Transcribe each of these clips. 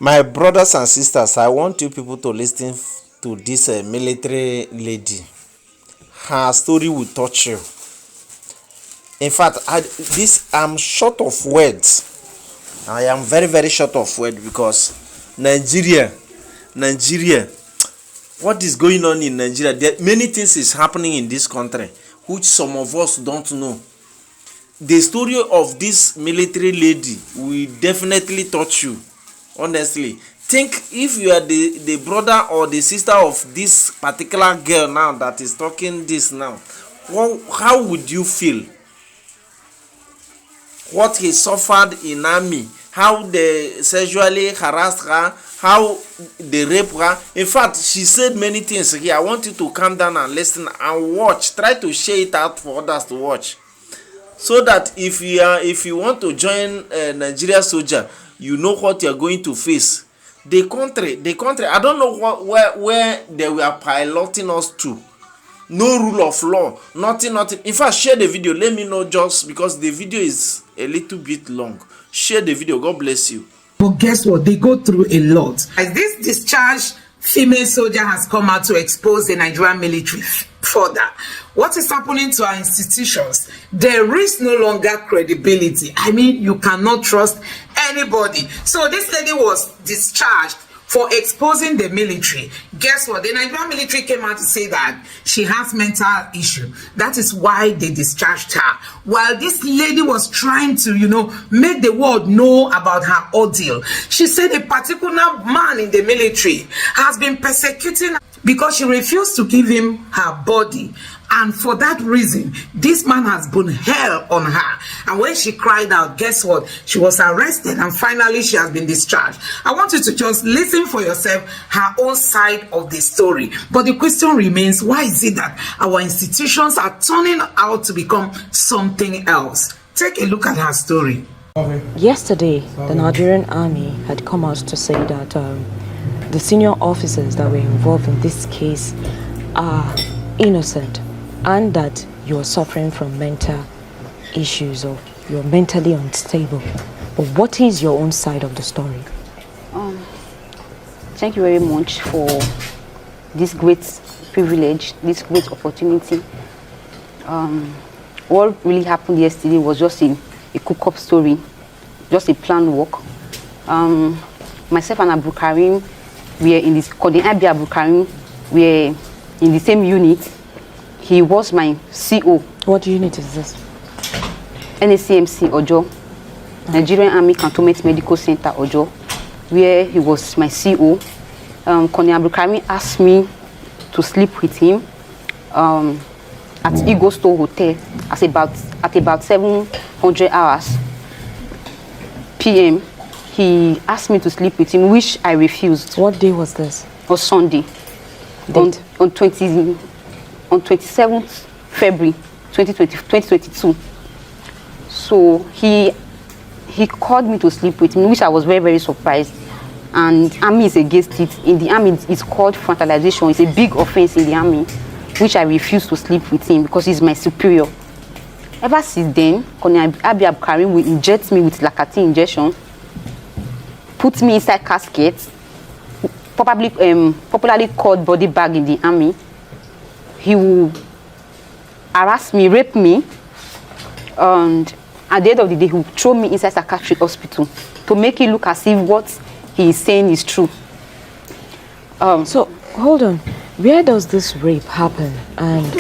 My brothers and sisters, I want you people to listen to this military lady. Her story will touch you. In fact, I'm short of words. I am very, very short of words because Nigeria, what is going on in Nigeria? Many things is happening in this country which some of us don't know. The story of this military lady will definitely touch you. Honestly, think if you are the brother or the sister of this particular girl now that is talking this now, how would you feel? What he suffered in army, how they sexually harassed her, how they raped her. In fact, she said many things here. I want you to calm down and listen and watch. Try to share it out for others to watch, so that if you want to join Nigeria soldier, you know what you are going to face. The country. I don't know where they were piloting us to. No rule of law, nothing. In fact, share the video. Let me know, just because the video is a little bit long. Share the video. God bless you. But guess what? They go through a lot. As this discharged female soldier has come out to expose the Nigerian military further. What is happening to our institutions? There is no longer credibility. I mean, you cannot trust anybody. So this lady was discharged for exposing the military. Guess what? The Nigerian military came out to say that she has mental issue. That is why they discharged her. While this lady was trying to, make the world know about her ordeal, she said a particular man in the military has been persecuting her because she refused to give him her body. And for that reason, this man has put hell on her. And when she cried out, guess what? She was arrested and finally she has been discharged. I want you to just listen for yourself her own side of the story. But the question remains, why is it that our institutions are turning out to become something else? Take a look at her story. Yesterday, the Nigerian army had come out to say that the senior officers that were involved in this case are innocent, and that you're suffering from mental issues or you're mentally unstable. But what is your own side of the story? Thank you very much for this great privilege, this great opportunity. What really happened yesterday was just a cook-up story, just a planned work. Myself and Abu Karim, we are in this, Abi Abu Karim, we are in the same unit. He was my CO. What unit is this? NACMC Ojo, Nigerian Army Cantonment Medical Center Ojo, where he was my CO. Colonel Abu Karim asked me to sleep with him at Eagle Store Hotel at about 700 hours p.m. He asked me to sleep with him, which I refused. What day was this? On Sunday. On 27th February 2022. So he called me to sleep with me, which I was very, very surprised. And army is against it. In the army, it's called frontalization. It's a big offense in the army, which I refused to sleep with him because he's my superior. Ever since then, Colonel Abi Abu Karim will inject me with Lakati injection, put me inside casket, popularly called body bag in the army. He will harass me, rape me, and at the end of the day, he will throw me inside psychiatric hospital to make it look as if what he is saying is true. So, hold on. Where does this rape happen and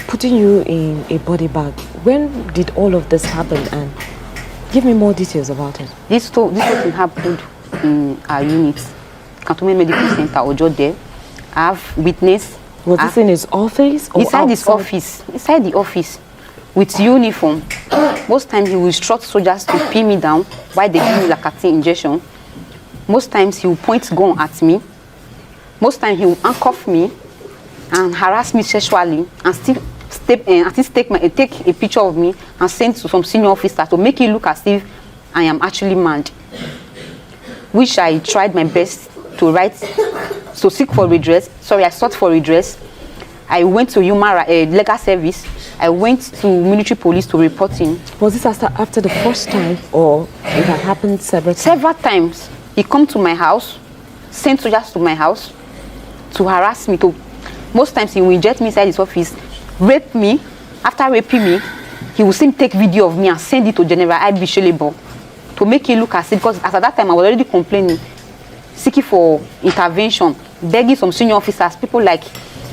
putting you in a body bag? When did all of this happen? And give me more details about it. This whole thing happened in our unit, Cantonment Medical Center, Ojo there. I have witnessed. Was this in his office or inside his office? Inside the office, with uniform. Most times he will instruct soldiers to pin me down while they give me Lakati injection. Most times he will point gun at me. Most times he will handcuff me and harass me sexually and still take a picture of me and send to some senior officer to make it look as if I am actually mad. Which I tried my best to write. So seek for redress. I sought for redress. I went to legal service. I went to military police to report him. Was this after the first time, or it had happened several times? Several times. He come to my house, sent soldiers to my house to harass me. Most times he will inject me inside his office, rape me. After raping me, he will still take video of me and send it to General I.B. Shelebo to make it look as if, because as at that time I was already complaining, seeking for intervention, begging some senior officers, people like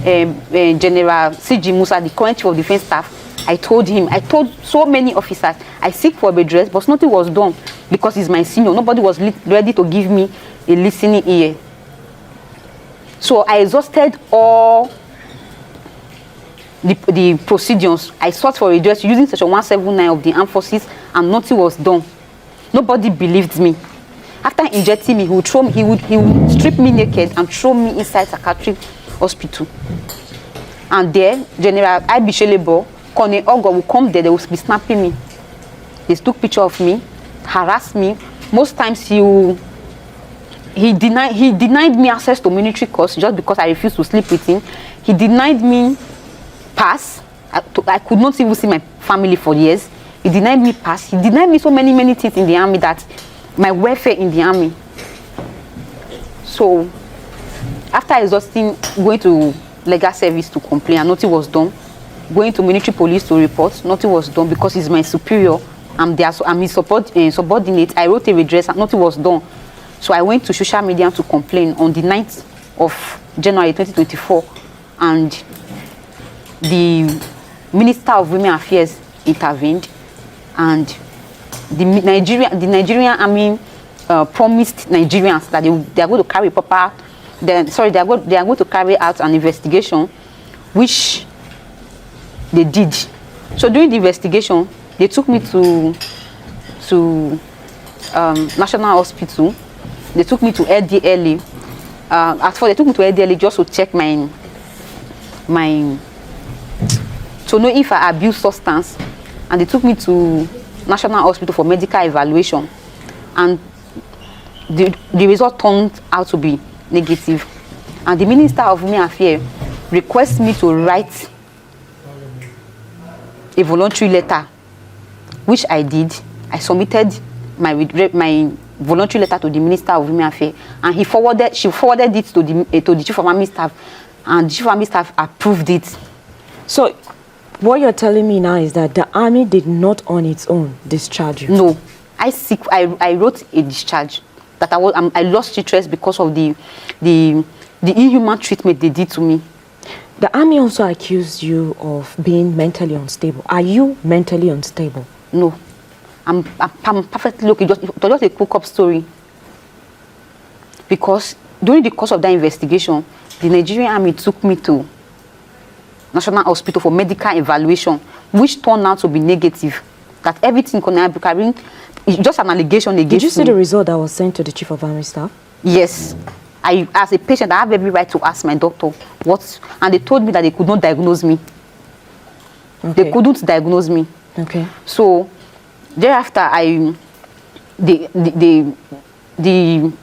General C.G. Musa, the current chief of defense staff. I told so many officers, I seek for redress, but nothing was done because he's my senior. Nobody was ready to give me a listening ear. So I exhausted all the procedures. I sought for redress using section 179 of the armed forces, and nothing was done. Nobody believed me. After injecting me, he would strip me naked and throw me inside psychiatric hospital. And there, General I.B. Shelebo, Colonel Ogo will come there, they will be snapping me. They took picture of me, harassed me. Most times he denied me access to military course just because I refused to sleep with him. He denied me pass. I could not even see my family for years. He denied me pass. He denied me so many things in the army, that my welfare in the army. So after exhausting, going to legal service to complain, and nothing was done. Going to military police to report, nothing was done because he's my superior. I'm his subordinate. I wrote a redress and nothing was done. So I went to social media to complain on the 9th of January 2024, and the Minister of Women Affairs intervened, and the Nigerian Army promised Nigerians that they are going to carry they are going to carry out an investigation, which they did. So during the investigation, they took me to National Hospital. They took me to LDLA. At first, they took me to LDLA just to check to know if I abused substance, and they took me to National Hospital for medical evaluation, and the result turned out to be negative. And the Minister of Women Affairs requested me to write a voluntary letter, which I did. I submitted my voluntary letter to the Minister of Women Affairs, and she forwarded it to the Chief of Army Staff, and the Chief of Army Staff approved it. So what you're telling me now is that the army did not on its own discharge you? No, I wrote a discharge that I lost interest because of the inhuman treatment they did to me. The army also accused you of being mentally unstable. Are you mentally unstable? No, I'm perfectly okay. Just a cook-up story. Because during the course of that investigation, the Nigerian army took me to National Hospital for medical evaluation, which turned out to be negative. That everything connected is just an allegation against me. Did you see the result that was sent to the Chief of Army Staff? Yes. As a patient, I have every right to ask my doctor and they told me that they could not diagnose me. Okay. They couldn't diagnose me. Okay. So thereafter, the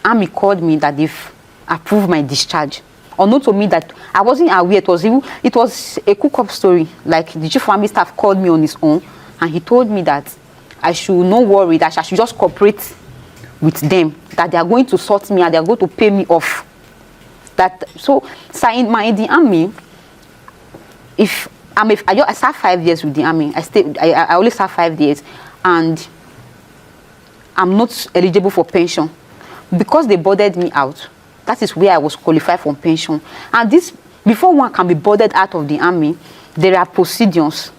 army called me that they've approved my discharge. Unknown to me that I wasn't aware. It was a cook-up story. Like the Chief of Army Staff called me on his own, and he told me that I should not worry, that I should just cooperate with them, that they are going to sort me and they are going to pay me off. So in the army, I served 5 years with the army. I only served 5 years, and I'm not eligible for pension because they boarded me out. That is where I was qualified for pension. And this, before one can be boarded out of the army, there are procedures.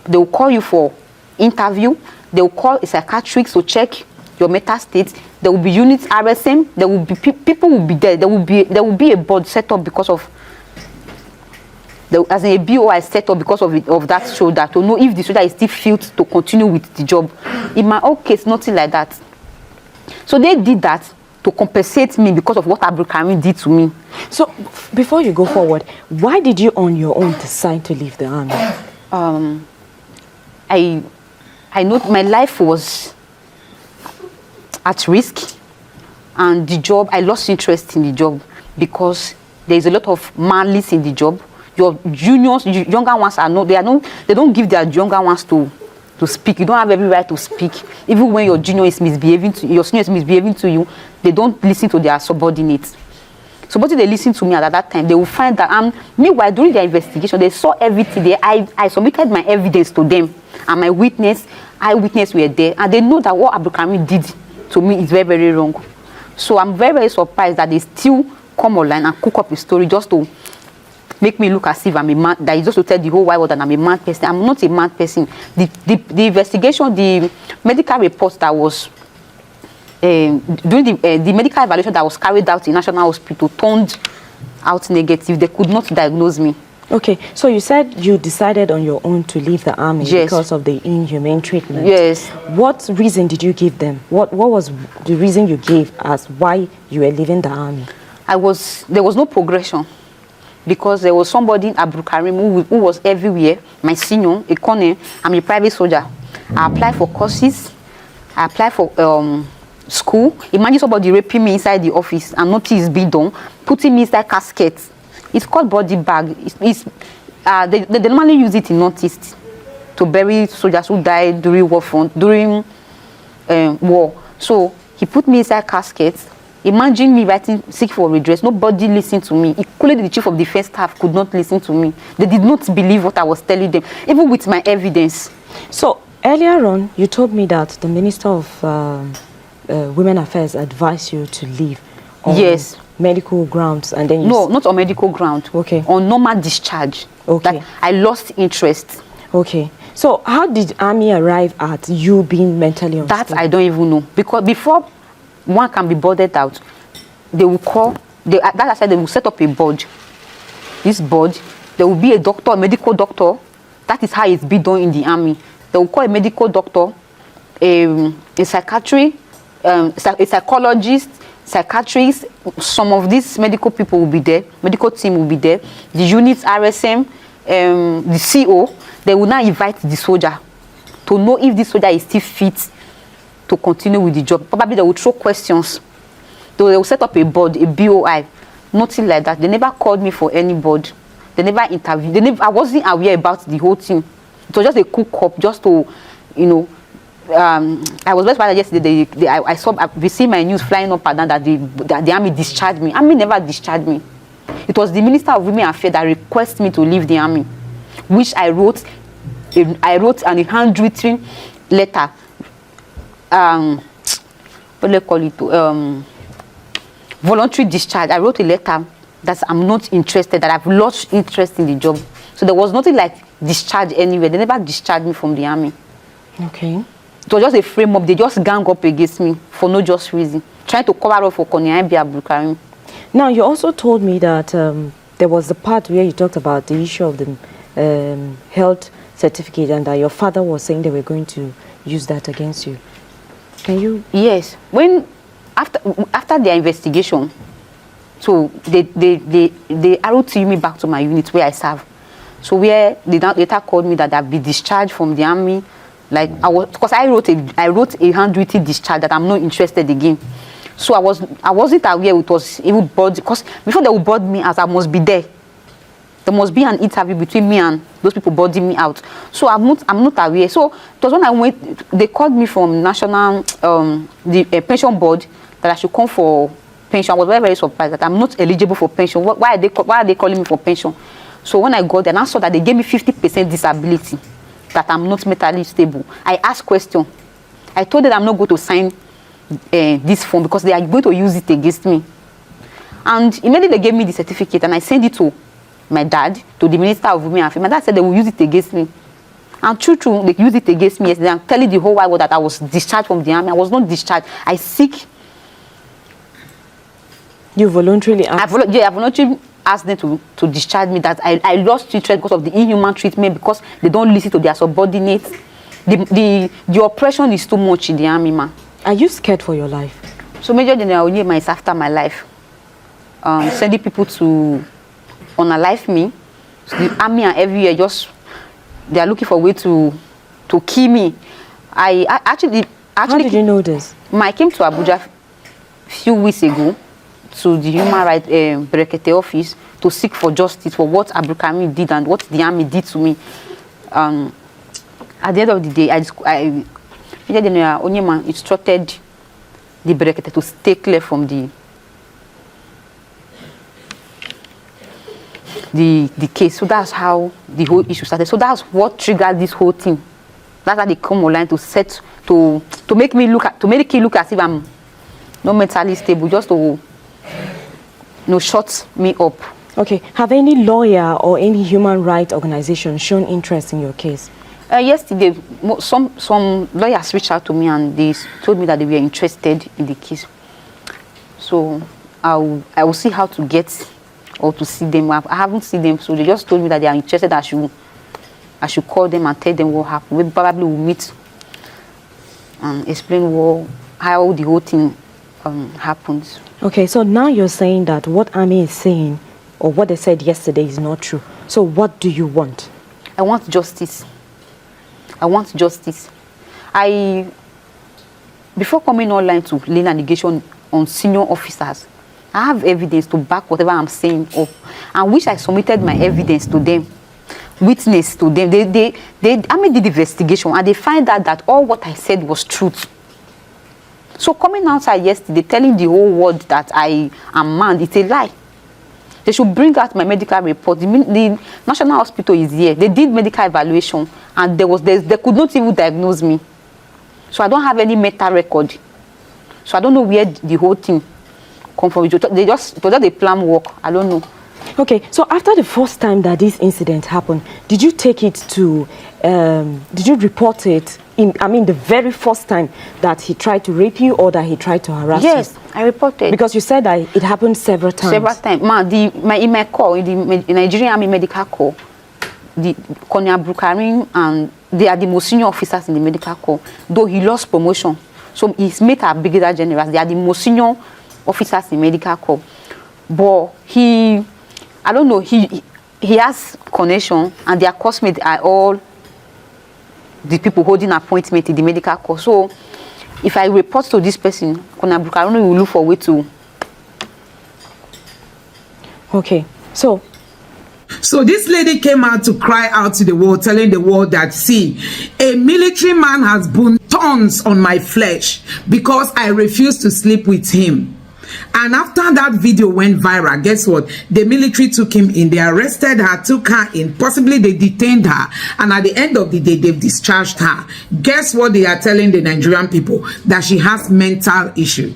They will call you for interview. They will call a psychiatrist to check your mental state. There will be units RSM. There will be people will be there. There will be a board set up because of as in a BOI set up because of that shoulder, to know if the shoulder is still fit to continue with the job. In my own case, nothing like that. So they did that to compensate me because of what Abdul Karim did to me. So before you go forward, why did you on your own decide to leave the army? I know my life was at risk, and the job, I lost interest in the job because there is a lot of malice in the job. Your juniors, younger ones they don't give their younger ones to to speak. You don't have every right to speak. Even when your junior is misbehaving to your senior is misbehaving to you, they don't listen to their subordinates. So what did they listen to me at that time? They will find that meanwhile during their investigation, they saw everything. I submitted my evidence to them, and my eyewitness were there, and they know that what Abdulkarim did to me is very, very wrong. So I'm very, very surprised that they still come online and cook up a story just to make me look as if I'm a man, that is just to tell the whole wide world that I'm a mad person. I'm not a mad person. The investigation, the medical report that was during the medical evaluation that was carried out in National Hospital turned out negative. They could not diagnose me. Okay, so you said you decided on your own to leave the army because of the inhumane treatment. Yes. What reason did you give them? What was the reason you gave as why you were leaving the army? There was no progression, because there was somebody, Abdulkarim, who was everywhere, my senior, a colonel. I'm a private soldier. I applied for courses. I applied for school. Imagine somebody raping me inside the office and nothing is being done, putting me inside caskets. It's called body bag. They normally use it in Northeast to bury soldiers who died during war. So he put me inside caskets. Imagine me seek for redress. Nobody listened to me. Including the chief of defense staff could not listen to me. They did not believe what I was telling them, even with my evidence. So earlier on, you told me that the Minister of Women Affairs advised you to leave on medical grounds, and then not on medical ground. Okay. On normal discharge. Okay. That I lost interest. Okay. So how did army arrive at you being mentally unstable? That I don't even know, because before one can be boarded out, they will call. They will set up a board. This board, there will be a doctor, a medical doctor. That is how it's been done in the army. They will call a medical doctor, a psychiatrist, a psychologist, psychiatrists. Some of these medical people will be there. Medical team will be there. The units, RSM, the CO. They will now invite the soldier to know if this soldier is still fit to continue with the job. Probably they will throw questions. They will set up a board, a BOI. Nothing like that. They never called me for any board. They never interviewed. I wasn't aware about the whole thing. It was just a cook up, just to, I was very surprised yesterday. I saw, we see my news flying up and down that the army discharged me. Army never discharged me. It was the Minister of Women Affairs that requested me to leave the army, which I wrote an handwritten letter. What do they call it? Voluntary discharge. I wrote a letter that I'm not interested, that I've lost interest in the job. So there was nothing like discharge anywhere. They never discharged me from the army. Okay. It was just a frame up. They just gang up against me for no just reason, trying to cover up for Colonel Abdulkarim. Now, you also told me that there was the part where you talked about the issue of the health certificate, and that your father was saying they were going to use that against you. Can you? Yes. When after their investigation, so they ROT me back to my unit where I serve. So where they later called me that I'd be discharged from the army. Like because I wrote a handwritten discharge that I'm not interested again. So I wasn't aware it was even board, because before they would board me as I must be there. There must be an interview between me and those people boarding me out. So I'm not aware. So it was when I went, they called me from national the pension board that I should come for pension. I was very, very surprised that I'm not eligible for pension. Why are they calling me for pension? So when I got there, and I saw that they gave me 50% disability, that I'm not mentally stable. I asked question. I told them I'm not going to sign this form because they are going to use it against me. And immediately they gave me the certificate, and I sent it to my dad, to the Minister of Women Affairs. My dad said they will use it against me. And true, they used it against me yesterday. I'm telling the whole wide world that I was discharged from the army. I was not discharged. I seek. You voluntarily asked? I voluntarily asked them to discharge me, that I lost interest because of the inhuman treatment, because they don't listen to their subordinates. The oppression is too much in the army, man. Are you scared for your life? So Major General Onyema is after my life. Sending people to unalive me. So the army and everywhere, they are looking for a way to kill me. I actually. How did you know this? I came to Abuja a few weeks ago to the Human Rights Brekete office to seek for justice for what Abdulkarim did and what the army did to me. At the end of the day, I Onyema instructed the Berekete to stay clear from the case. So that's how the whole issue started. So that's what triggered this whole thing. That's how they come online to make me look as if I'm not mentally stable, just to shut me up. Okay. Have any lawyer or any human rights organization shown interest in your case? Yesterday, some lawyers reached out to me and they told me that they were interested in the case. So I will see how to get or to see them. I haven't seen them, so they just told me that they are interested. I should call them and tell them what happened. We probably will meet and explain how the whole thing happens. Okay, so now you're saying that what Ami is saying or what they said yesterday is not true. So what do you want? I want justice. I want justice. Before coming online to lay an allegation on senior officers, I have evidence to back whatever I'm saying up, and which I submitted my evidence to them, witness to them. They did the investigation and they find out that all what I said was truth. So coming outside yesterday telling the whole world that I am mad, it's a lie. They should bring out my medical report. The National Hospital is here. They did medical evaluation and they could not even diagnose me. So I don't have any mental record. So I don't know where the whole thing come from. It was just a plan work. I don't know. Okay, so after the first time that this incident happened, did you take it to, did you report it, the very first time that he tried to rape you or that he tried to harass you? Yes, I reported. Because you said that it happened several times. Several times. In my call, in the Nigerian Army Medical Corps, the Colonel Brukarim and they are the most senior officers in the medical corps, though he lost promotion. So his mates are brigadier generals. They are the most senior officers in medical corps. But he has connection, and their classmates are all the people holding appointment in the medical corps. So if I report to this person, Colonel Brukarim will look for a way to. Okay, so this lady came out to cry out to the world, telling the world that, see, a military man has burned thorns on my flesh because I refused to sleep with him. And after that video went viral, guess what? The military took him in. They arrested her, took her in. Possibly they detained her. And at the end of the day, they've discharged her. Guess what they are telling the Nigerian people? That she has mental issue.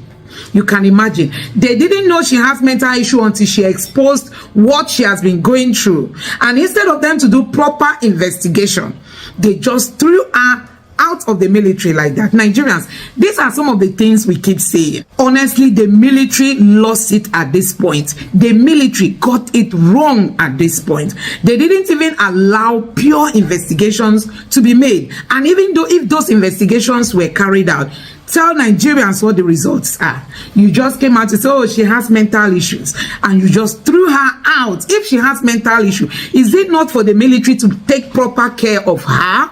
You can imagine. They didn't know she has mental issue until she exposed what she has been going through. And instead of them to do proper investigation, they just threw her out of the military like that. Nigerians, these are some of the things we keep saying. Honestly, the military lost it at this point. The military got it wrong at this point. They didn't even allow pure investigations to be made. And even though if those investigations were carried out, tell Nigerians what the results are. You just came out to say, oh, she has mental issues, and you just threw her out. If she has mental issue, is it not for the military to take proper care of her?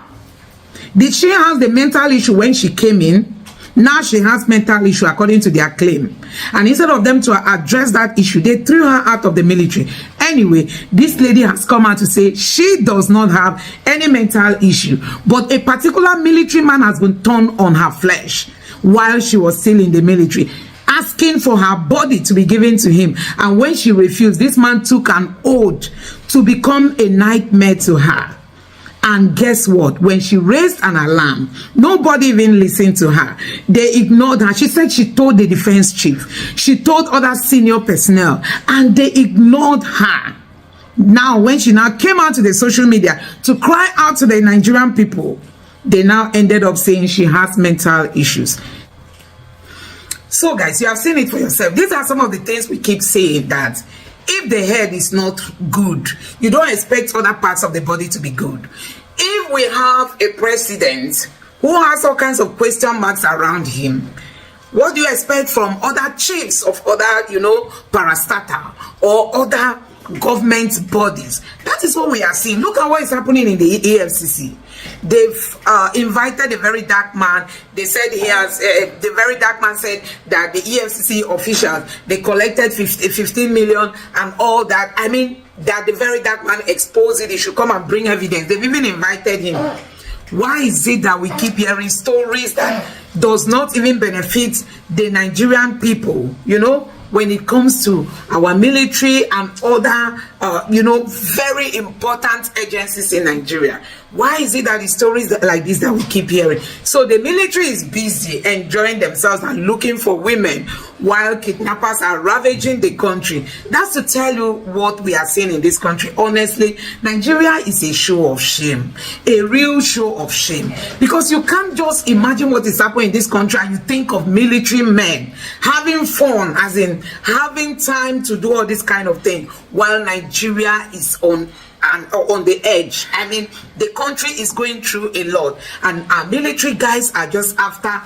Did she have the mental issue when she came in? Now she has mental issue according to their claim. And instead of them to address that issue, they threw her out of the military. Anyway, this lady has come out to say she does not have any mental issue, but a particular military man has been torn on her flesh while she was still in the military, asking for her body to be given to him. And when she refused, this man took an oath to become a nightmare to her. And guess what? When she raised an alarm, nobody even listened to her. They ignored her. She said she told the defense chief. She told other senior personnel, and they ignored her. Now, when she now came out to the social media to cry out to the Nigerian people, they now ended up saying she has mental issues. So, guys, you have seen it for yourself. These are some of the things we keep saying, that if the head is not good, you don't expect other parts of the body to be good. If we have a president who has all kinds of question marks around him, what do you expect from other chiefs of other, parastatal or other government bodies? That is what we are seeing. Look at what is happening in the EFCC. They've invited a very dark man. They said he has, the very dark man said that the EFCC officials, they collected 15 million and all that. I mean, that the very dark man exposed it. He should come and bring evidence. They've even invited him. Why is it that we keep hearing stories that does not even benefit the Nigerian people, you know, when it comes to our military and other, you know, very important agencies in Nigeria? Why is it that the stories like this that we keep hearing? So the military is busy enjoying themselves and looking for women while kidnappers are ravaging the country. That's to tell you what we are seeing in this country. Honestly, Nigeria is a show of shame, a real show of shame, because you can't just imagine what is happening in this country and you think of military men having fun, as in having time to do all this kind of thing, while Nigeria is on the edge. I mean, the country is going through a lot, and our military guys are just after,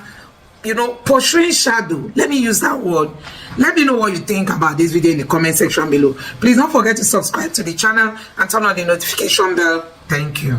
you know, pursuing shadow. Let me use that word. Let me know what you think about this video in the comment section below. Please don't forget to subscribe to the channel and turn on the notification bell. Thank you.